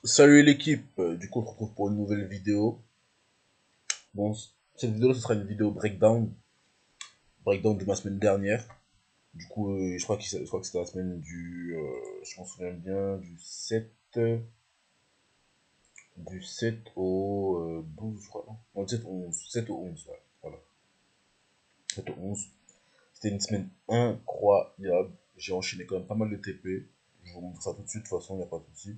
Salut l'équipe, du coup on se retrouve pour une nouvelle vidéo. Bon, cette vidéo ce sera une vidéo breakdown de ma semaine dernière. Du coup, je crois que c'était la semaine je m'en souviens bien, du 7 au 12, je crois, non, du 7 au 11, 7 au 11, ouais, voilà, 7 au 11. C'était une semaine incroyable, j'ai enchaîné quand même pas mal de TP, je vous montre ça tout de suite, de toute façon, il n'y a pas de souci.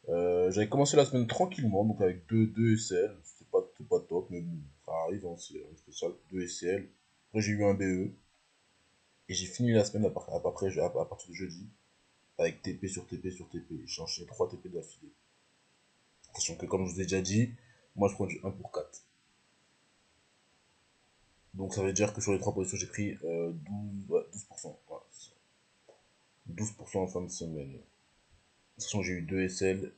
J'avais commencé la semaine tranquillement, donc avec deux SL. C'était pas top, mais bon, ça arrive, hein, c'est un spécial. Deux SL. Après, j'ai eu un BE. Et j'ai fini la semaine à partir de jeudi, avec TP sur TP sur TP. J'ai enchaîné 3 TP d'affilée. Sachant que, comme je vous ai déjà dit, moi je prends du 1 pour 4. Donc ça veut dire que sur les 3 positions, j'ai pris 12, ouais, 12%. Voilà, c'est ça. 12% en fin de semaine. Sachant que j'ai eu 2 SL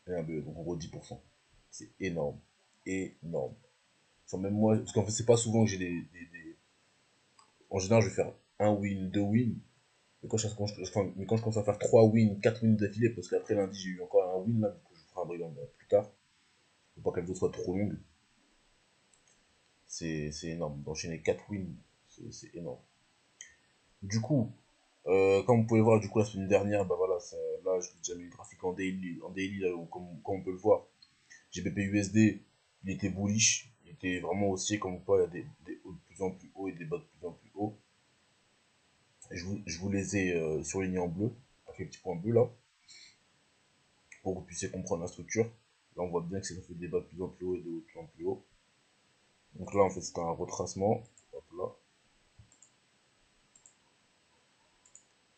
et un BE, donc en gros 10%. C'est énorme. Énorme. Enfin, même moi, parce qu'en fait, c'est pas souvent que j'ai En général, je vais faire un win, deux wins. Mais quand je commence à faire 3 wins, 4 wins d'affilée, parce qu'après lundi, j'ai eu encore un win là, du coup, je vous ferai un breakdown plus tard. Faut pas que la vidéo soit trop longue. C'est énorme. D'enchaîner 4 wins, c'est énorme. Du coup, comme vous pouvez voir, du coup, la semaine dernière, bah voilà, là, je vous ai déjà mis le graphique en daily là, comme on peut le voir. GBP USD, il était bullish. Il était vraiment haussier, comme vous pouvez, il y a des hauts de plus en plus hauts et des bas de plus en plus hauts. Je vous les ai surlignés en bleu, avec les petits points bleus là, pour que vous puissiez comprendre la structure. Là, on voit bien que ça fait des bas de plus en plus haut et de plus en plus haut. Donc là, en fait, c'est un retracement. Hop là,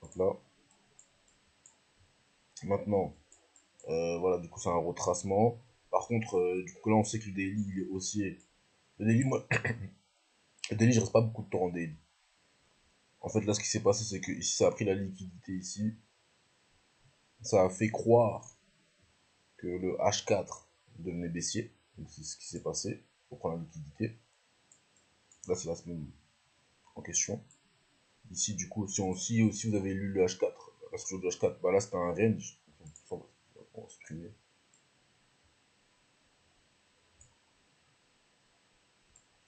hop là. Maintenant, voilà, du coup, c'est un retracement. Par contre, du coup, là, on sait que le daily, il est haussier. Le daily, moi, le daily, je reste pas beaucoup de temps en daily. En fait, là, ce qui s'est passé, c'est que ici, ça a pris la liquidité ici. Ça a fait croire que le H4 devenait baissier. Donc, c'est ce qui s'est passé pour prendre la liquidité. Là, c'est la semaine en question. Ici, du coup, si vous avez lu le H4, la structure du H4, bah là, c'était un range. On va supprimer.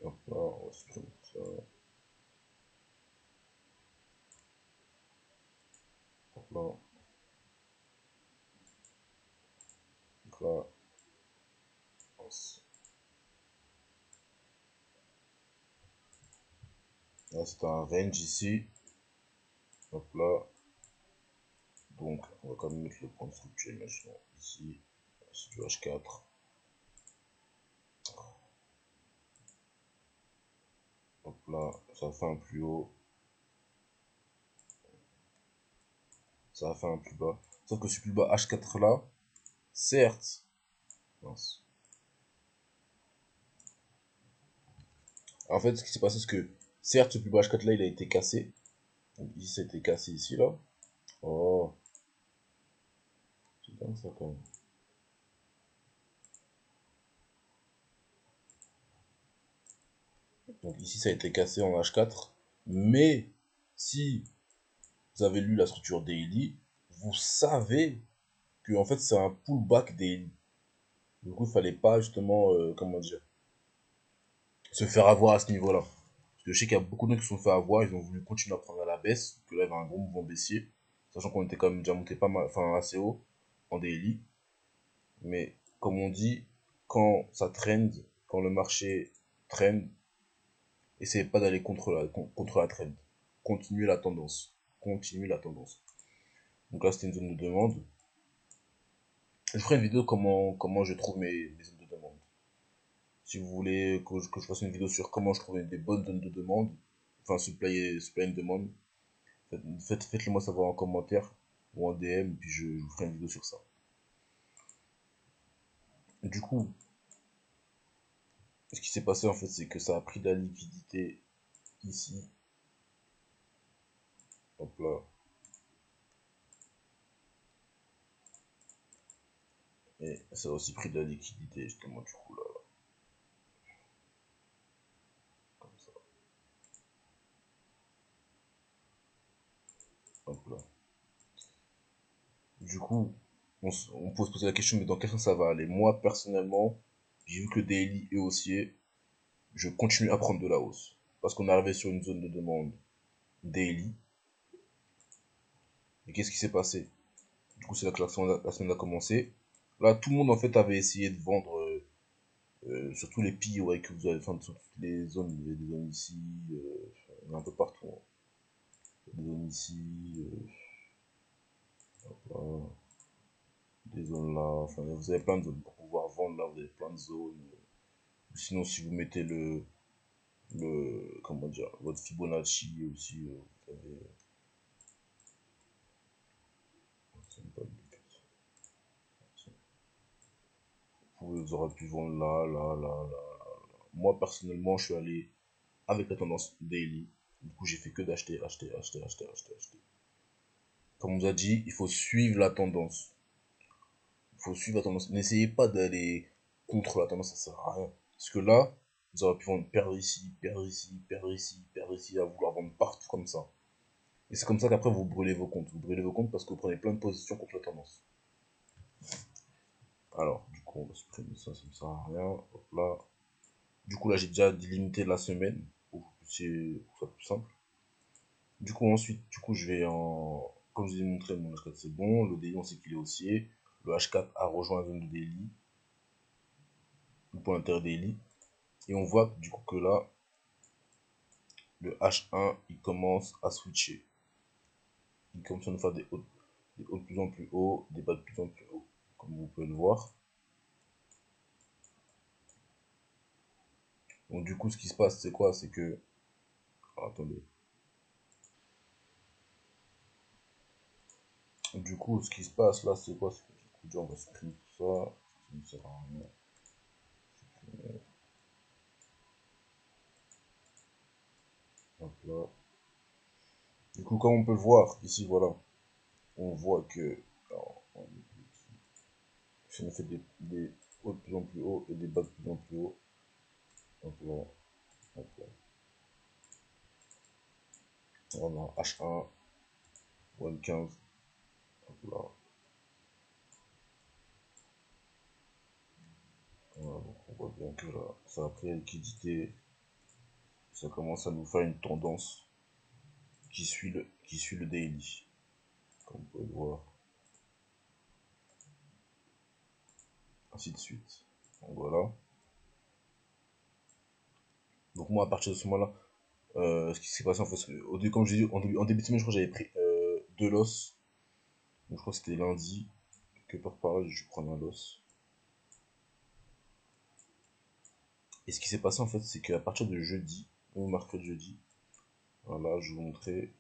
Hop là, on va supprimer ça. Hop là, donc là, là c'était un range ici. Hop là, donc on va quand même mettre le point de structure, imaginons ici, c'est du H4. Hop là, ça fait un plus haut, ça fait un plus bas. Sauf que ce plus bas H4 là, certes, mince. En fait, ce qui s'est passé, c'est que certes, ce plus bas H4 là, il a été cassé. Donc ici, ça a été cassé ici là. Oh, c'est dingue ça quand même. Donc ici, ça a été cassé en H4. Mais si vous avez lu la structure daily, vous savez que en fait, c'est un pullback daily. Du coup, il fallait pas justement, comment dire, se faire avoir à ce niveau-là. Parce que je sais qu'il y a beaucoup de gens qui se sont fait avoir, ils ont voulu continuer à prendre à la baisse, que là, il y avait un gros mouvement baissier. Sachant qu'on était quand même déjà monté pas mal, enfin assez haut en daily. Mais comme on dit, quand ça trend, quand le marché trend, essayez pas d'aller contre la trend. Continuez la tendance. Continuez la tendance. Donc là, c'était une zone de demande. Je ferai une vidéo comment je trouve mes zones de demande. Si vous voulez que je fasse une vidéo sur comment je trouve des bonnes zones de demande, enfin, supply une demande, faites-le moi savoir en commentaire ou en DM, puis je vous ferai une vidéo sur ça. Du coup, ce qui s'est passé en fait, c'est que ça a pris de la liquidité ici. Hop là. Et ça a aussi pris de la liquidité, justement, du coup, là, comme ça. Hop là. Du coup, on peut se poser la question, mais dans quel sens ça va aller? Moi, personnellement, j'ai vu que le daily est haussier, je continue à prendre de la hausse. Parce qu'on est arrivé sur une zone de demande daily. Et qu'est-ce qui s'est passé? Du coup, c'est là que la semaine a commencé. Là, tout le monde, en fait, avait essayé de vendre, surtout les pieds, ouais, que vous avez, enfin, sur toutes les zones. Il y a des zones ici, il y en a un peu partout, hein. Des zones ici, là, des zones là. Enfin, vous avez plein de zones pour pouvoir vendre. Là, vous avez plein de zones. Sinon, si vous mettez comment dire, votre Fibonacci aussi, vous avez, c'est même pas le but. Vous aurez pu vendre là, là, là, là. Moi, personnellement, je suis allé avec la tendance daily. Du coup, j'ai fait que d'acheter, acheter, acheter, acheter, acheter, acheter. Comme on vous a dit, il faut suivre la tendance. Il faut suivre la tendance. N'essayez pas d'aller contre la tendance, ça sert à rien. Parce que là, vous aurez pu vendre perdre ici, perdre ici, perdre ici, perdre ici, à vouloir vendre partout comme ça. Et c'est comme ça qu'après vous brûlez vos comptes. Vous brûlez vos comptes parce que vous prenez plein de positions contre la tendance. Alors, du coup, on va supprimer ça, ça ne sert à rien. Hop là. Du coup, là, j'ai déjà délimité la semaine pour que vous puissiez, pour que ce soit plus simple. Du coup, ensuite, du coup, je vais en. Comme je vous ai montré, mon H4 c'est bon. Le daily, on sait qu'il est haussier. Le H4 a rejoint la zone de daily, le point inter-daily. Et on voit du coup que là, le H1, il commence à switcher. Il commence à nous faire des hauts de plus en plus haut, des bas de plus en plus haut, comme vous pouvez le voir. Donc du coup, ce qui se passe, c'est quoi? C'est que... Ah, attendez. Du coup, ce qui se passe là, c'est quoi? C'est que du coup, déjà, on va supprimer tout ça. Ça ne sert à rien. Hop là. Du coup, comme on peut le voir, ici, voilà, on voit que... Alors, on fait des hauts de plus en plus haut et des bas de plus en plus haut. Hop là, hop là. On a H1, 1,15, hop là. Voilà, donc on voit bien que là, ça a pris la liquidité. Ça commence à nous faire une tendance qui suit le daily, comme vous pouvez le voir, ainsi de suite. Donc voilà. Donc moi, à partir de ce moment-là, ce qui s'est passé en fait, comme je dit, en début de semaine, je crois que j'avais pris deux loss. Donc je crois que c'était lundi, quelque part par là, je prends un loss. Et ce qui s'est passé en fait, c'est qu'à partir de jeudi, ou mercredi jeudi, voilà, je vais vous montrer.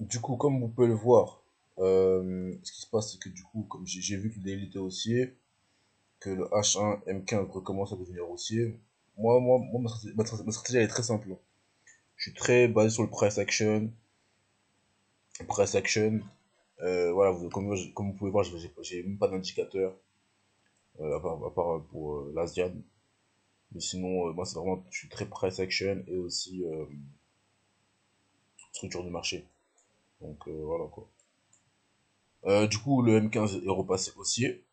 Du coup, comme vous pouvez le voir, ce qui se passe, c'est que du coup, comme j'ai vu que le daily était haussier, que le H1 M15 recommence à devenir haussier, moi ma stratégie elle est très simple. Je suis très basé sur le price action. Price action, voilà, comme vous pouvez voir, j'ai même pas d'indicateur, à part pour l'Asian. Mais sinon, moi, c'est vraiment, je suis très price action et aussi structure de marché. Donc, voilà quoi. Du coup, le M15 est repassé haussier.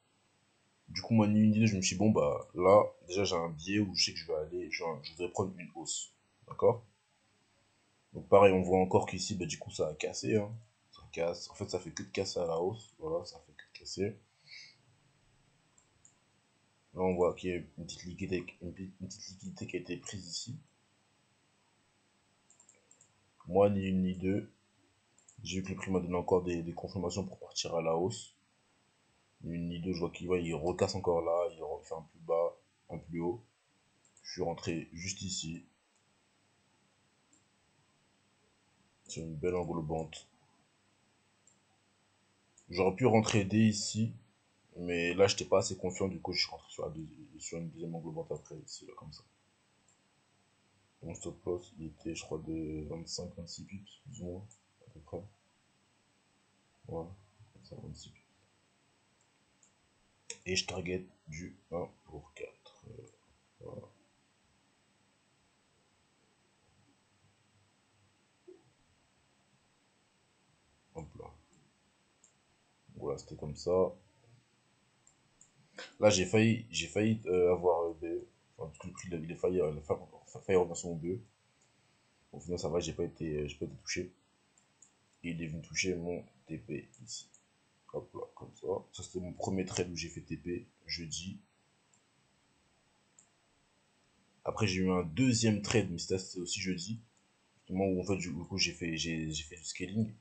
Du coup, moi, ni une ni deux, je me suis dit, bon, bah là, déjà, j'ai un biais où je sais que je vais aller, genre, je voudrais prendre une hausse. D'accord? Donc, pareil, on voit encore qu'ici, bah, du coup, ça a cassé, hein. Ça casse. En fait, ça fait que de casser à la hausse. Voilà, ça fait que de casser. Là, on voit qu'il y a une petite liquidité qui a été prise ici. Moi, ni une ni deux. J'ai vu que le prix m'a donné encore des confirmations pour partir à la hausse. Ni une ni deux, je vois qu'il recasse encore là. Il refait un plus bas, un plus haut. Je suis rentré juste ici, sur une belle englobante. J'aurais pu rentrer dès ici, mais là, j'étais pas assez confiant. Du coup, je suis rentré sur une deuxième englobante après, ici, là, comme ça. Mon stop loss, il était, je crois, de 25-26 pips, plus ou moins, à peu près. Voilà, 26 pips. Et je target du 1 pour 4. Voilà. voilà, c'était comme ça. Là, j'ai failli avoir B. Enfin, tout le prix, il a failli revenir sur mon BE. Au final, ça va, j'ai pas été touché. Et il est venu toucher mon TP ici. Hop là, comme ça. Ça, c'était mon premier trade où j'ai fait TP, jeudi. Après, j'ai eu un deuxième trade, mais c'était aussi jeudi. Justement, où en fait, du coup, j'ai fait du scaling.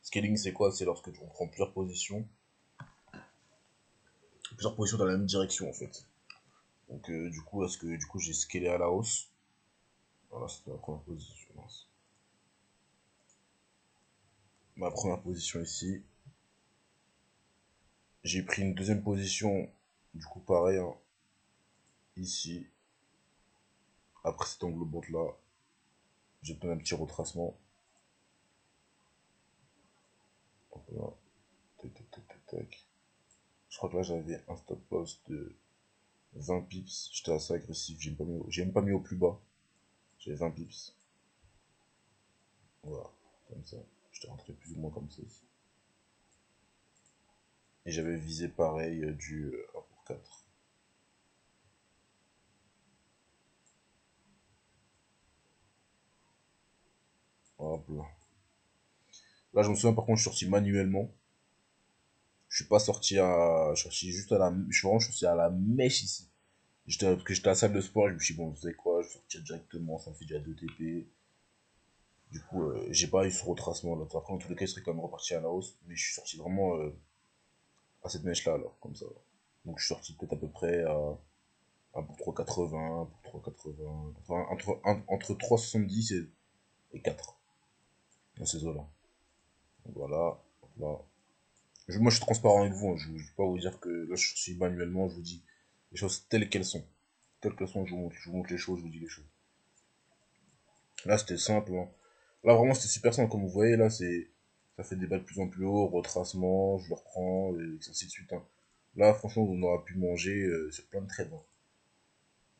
Scaling, c'est quoi? C'est lorsque on prend plusieurs positions dans la même direction, en fait. Donc, du coup, j'ai scalé à la hausse. Voilà, c'était ma première position. Ma première position ici. J'ai pris une deuxième position, du coup, pareil, hein, ici. Après cet englobante là, j'ai donné un petit retracement. Hop là. Tac, tac, tac, tac, tac. Je crois que là, j'avais un stop loss de 20 pips. J'étais assez agressif. J'ai même pas mis au plus bas. J'avais 20 pips. Voilà, comme ça. J'étais rentré plus ou moins comme ça ici. Et j'avais visé pareil du 1 pour 4. Hop là. Là, je me souviens, par contre, je suis sorti manuellement. Je suis pas sorti à. Je suis sorti juste à la. Je suis à la mèche ici. Parce que j'étais à la salle de sport, et je me suis dit, bon, vous savez quoi, je vais sortir directement, ça me fait déjà 2 TP. Du coup, j'ai pas eu ce retracement là. Après, en tous les cas, il serait quand même reparti à la hausse. Mais je suis sorti vraiment à cette mèche là, alors, comme ça. Donc, je suis sorti peut-être à peu près à pour 3,80, pour 3,80. Enfin, entre 3,70 et 4. Dans ces eaux-là. Donc, voilà. Là. Moi, je suis transparent avec vous, hein. Je ne vais pas vous dire que là, je suis manuellement. Je vous dis les choses telles qu'elles sont. Telles qu'elles sont, je vous montre les choses, je vous dis les choses. Là, c'était simple, hein. Là, vraiment, c'était super simple. Comme vous voyez, là, ça fait des balles de plus en plus haut, retracement, je le reprends, et ainsi de suite, hein. Là, franchement, on aura pu manger sur plein de trades, hein.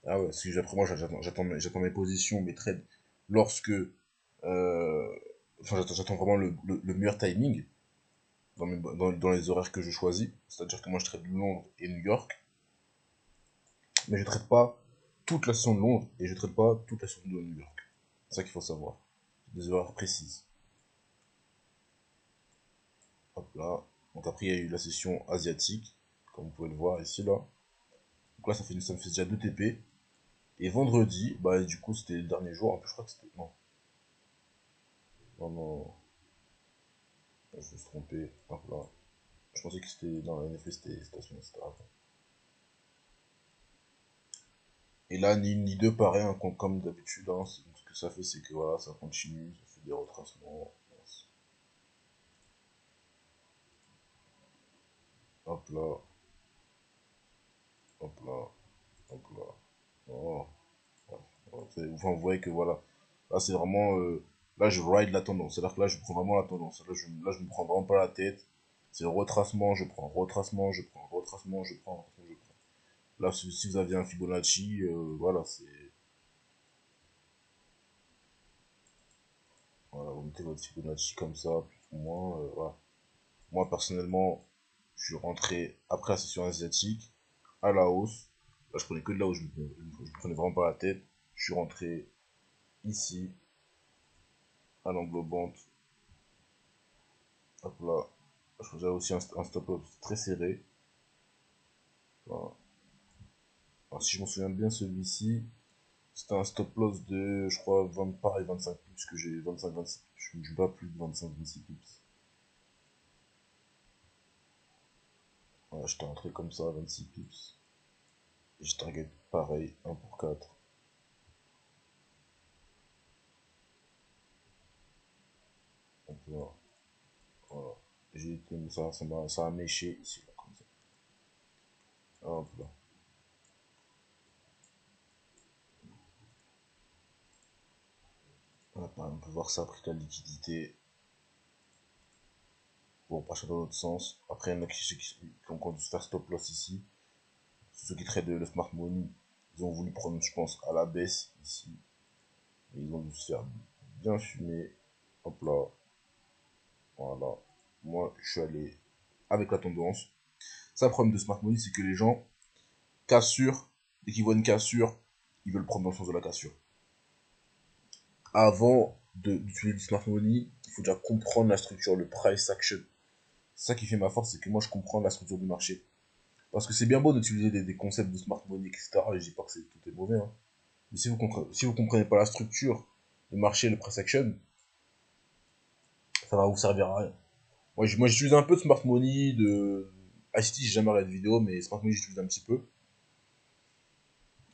Ah ouais, parce que après, moi, j'attends mes positions, mes trades, lorsque. Enfin, j'attends vraiment le meilleur timing dans les horaires que je choisis. C'est-à-dire que moi, je trade Londres et New York, mais je trade pas toute la session de Londres et je trade pas toute la session de New York. C'est ça qu'il faut savoir. Des horaires précises. Hop là. Donc après, il y a eu la session asiatique, comme vous pouvez le voir ici, là. Donc là, ça me fait déjà 2 TP. Et vendredi, bah du coup, c'était le dernier jour. Un peu, je crois que c'était... Non, non, non. Je me suis trompé. Hop là. Je pensais que c'était... Non, en effet, c'était avant. Et là, ni une ni deux, pareil, hein, comme d'habitude, hein. Donc, ce que ça fait, c'est que voilà, ça continue, ça fait des retracements. Hop là, hop là, hop là. Oh. Enfin, vous voyez que voilà, là c'est vraiment, là je ride la tendance, c'est-à-dire que là je prends vraiment la tendance, là je me prends vraiment pas la tête, c'est retracement, je prends retracement, je prends retracement, je prends retracement, je prends. Là si vous aviez un Fibonacci, voilà, voilà, vous mettez votre Fibonacci comme ça, plus ou moins, voilà. Moi personnellement, je suis rentré après la session asiatique, à la hausse, là je prenais que de là où je me prenais vraiment pas la tête, je suis rentré ici, à l'englobante. Hop là. Je faisais aussi un stop-up très serré. Voilà. Alors, si je m'en souviens bien, celui-ci, c'était un stop-loss de, je crois, 20, pareil, 25 pips, que j'ai 25-26 pips. Je ne joue pas plus de 25-26 pips. Voilà, j'étais rentré comme ça, 26 pips. Et je target pareil, 1 pour 4. Donc là, voilà. J'ai été, ça a méché ici, là, comme ça. Hop là. Voilà, pareil, on peut voir que ça a pris de la liquidité. Bon, pas dans l'autre sens. Après, il y en a qui ont dû se faire stop loss ici. Ceux qui traitent le smart money, ils ont voulu prendre, je pense, à la baisse ici. Et ils ont dû se faire bien fumer. Hop là. Voilà. Moi, je suis allé avec la tendance. Ça, le problème de Smart Money, c'est que les gens, cassure, dès qu'ils voient une cassure, ils veulent prendre dans le sens de la cassure. Avant d'utiliser du Smart Money, il faut déjà comprendre la structure, le price action. C'est ça qui fait ma force, c'est que moi je comprends la structure du marché. Parce que c'est bien beau d'utiliser des concepts de Smart Money, etc. Et je dis pas que tout est mauvais, hein. Mais si vous comprenez pas la structure, le marché, le price action, ça va vous servir à rien. Moi j'utilise un peu de Smart Money, de ICT, j'ai jamais regardé de vidéo, mais Smart Money j'utilise un petit peu.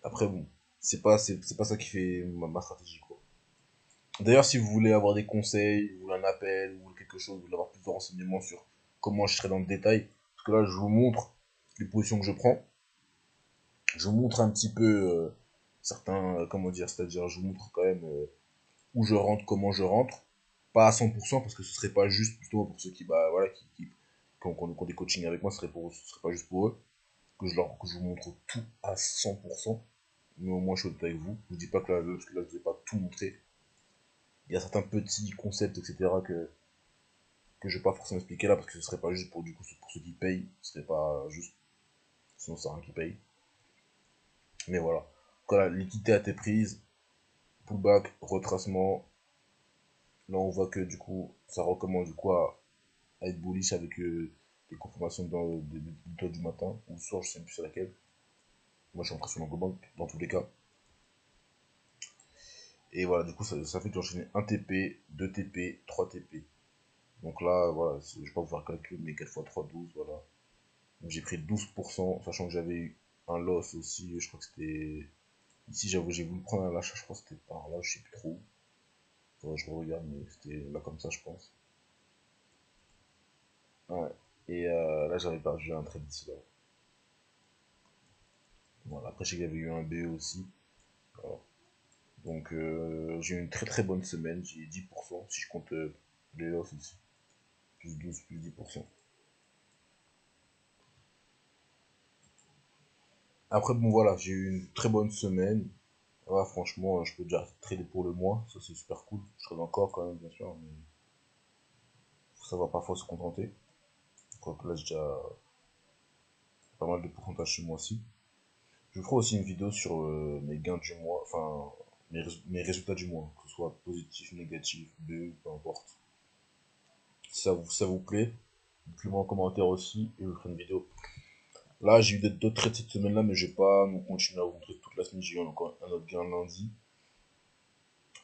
Après bon, c'est pas ça qui fait ma stratégie, quoi. D'ailleurs, si vous voulez avoir des conseils, ou un appel, ou quelque chose, vous voulez avoir plus de renseignements sur comment je serai dans le détail, parce que là, je vous montre les positions que je prends. Je vous montre un petit peu certains, comment dire, c'est-à-dire je vous montre quand même où je rentre, comment je rentre. Pas à 100%, parce que ce serait pas juste, justement, pour ceux qui, bah, voilà, qui ont des coachings avec moi, ce serait pas juste pour eux, que je vous montre tout à 100%. Mais au moins, je suis honnête avec vous. Je vous dis pas que là, parce que là, je vous ai pas tout montré. Il y a certains petits concepts, etc., que je vais pas forcément expliquer là parce que ce serait pas juste pour du coup pour ceux qui payent, ce serait pas juste, sinon c'est rien qui paye. Mais voilà. Voilà, liquidité a été prise, pullback, retracement. Là on voit que du coup ça recommence du coup à être bullish avec des confirmations du taux du matin ou le soir, je sais plus sur laquelle. Moi je suis entré sur l'englobank dans tous les cas. Et voilà, du coup ça fait que j'enchaîne 1 TP, 2 TP, 3 TP. Donc là, voilà, je vais pas vous faire le calcul, mais 4 x 3, 12, voilà. Donc j'ai pris 12%, sachant que j'avais eu un loss aussi, je crois que c'était... Ici j'ai voulu prendre un l'achat, je crois que c'était par là, je sais plus trop. Faudrait que je regarde, mais c'était là comme ça, je pense. Ouais. Et là j'avais perdu un trade d'ici là. Voilà, après je sais qu'il y avait eu un BE aussi. Voilà. Donc j'ai eu une très très bonne semaine, j'ai eu 10% si je compte les loss aussi. Plus 12, plus 10%. Après bon voilà, j'ai eu une très bonne semaine. Ouais, franchement, je peux déjà trader pour le mois, ça c'est super cool. Je trade encore quand même, bien sûr, mais faut savoir parfois se contenter. Quoique là, j'ai déjà pas mal de pourcentage ce mois-ci. Je ferai aussi une vidéo sur mes gains du mois, enfin, mes résultats du mois, que ce soit positif, négatif, B, peu importe. Si ça vous plaît, dites-le moi en commentaire aussi, et je vous ferai une vidéo. Là, j'ai eu d'autres trades cette semaine-là, mais je vais pas nous continuer à vous montrer toute la semaine. J'ai eu encore un autre gain lundi.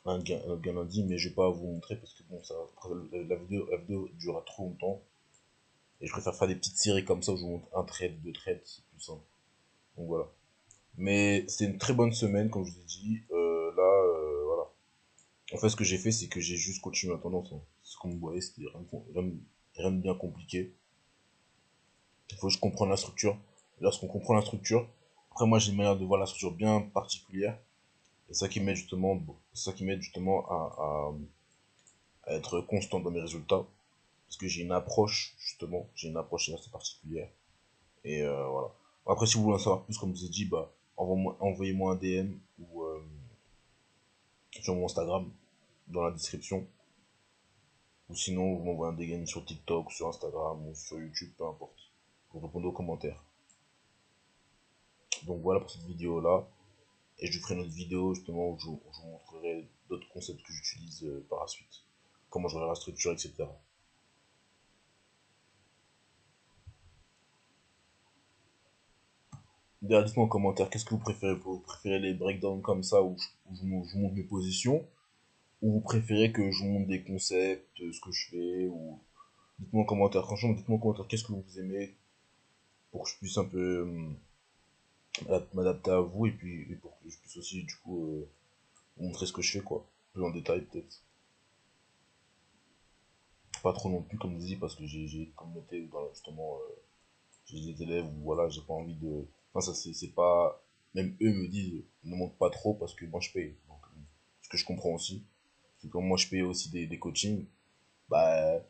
Un autre gain lundi, mais je vais pas vous montrer parce que bon, ça, la vidéo durera trop longtemps. Et je préfère faire des petites séries comme ça où je vous montre un trade, deux trades, c'est plus simple. Donc voilà. Mais c'est une très bonne semaine, comme je vous ai dit. Voilà. En fait, ce que j'ai fait, c'est que j'ai juste continué la tendance, hein. Ce qu'on me voyait, c'était rien de bien compliqué. Il faut juste comprendre la structure. Et lorsqu'on comprend la structure, après moi j'ai une manière de voir la structure bien particulière. Et ça qui m'aide justement, ça qui m'aide justement à être constant dans mes résultats. Parce que j'ai une approche, justement, j'ai une approche assez particulière. Et voilà. Après, si vous voulez en savoir plus, comme je vous ai dit, bah, envoyez-moi un DM ou sur mon Instagram dans la description. Ou sinon, vous m'envoyez un DM sur TikTok, sur Instagram ou sur YouTube, peu importe. Pour répondre aux commentaires. Donc voilà pour cette vidéo là. Et je vous ferai une autre vidéo justement où je vous montrerai d'autres concepts que j'utilise par la suite. Comment je regarde la structure, etc. D'ailleurs, dites-moi en commentaire, qu'est-ce que vous préférez? Vous préférez les breakdowns comme ça où je vous montre mes positions? Ou vous préférez que je vous montre des concepts, ce que je fais? Ou dites-moi en commentaire, franchement, dites-moi en commentaire qu'est-ce que vous aimez pour que je puisse un peu m'adapter à vous et puis et pour que je puisse aussi du coup vous montrer ce que je fais quoi. Plus en détail peut-être. Pas trop non plus comme je dis parce que j'ai une communauté où justement j'ai des élèves où voilà j'ai pas envie de. Enfin ça c'est pas. Même eux me disent ne montre pas trop parce que moi je paye. Donc, ce que je comprends aussi. Parce que comme moi je paye aussi des coachings, bah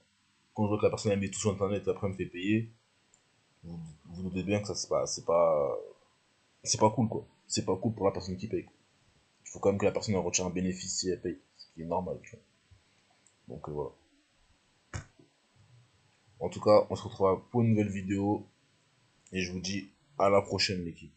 quand je vois que la personne elle met tout sur internet et après elle me fait payer, vous vous doutez bien que ça c'est pas cool quoi. C'est pas cool pour la personne qui paye. Il faut quand même que la personne en retire un bénéfice si elle paye, ce qui est normal, tu vois. Donc voilà. En tout cas, on se retrouvera pour une nouvelle vidéo. Et je vous dis à la prochaine, l'équipe.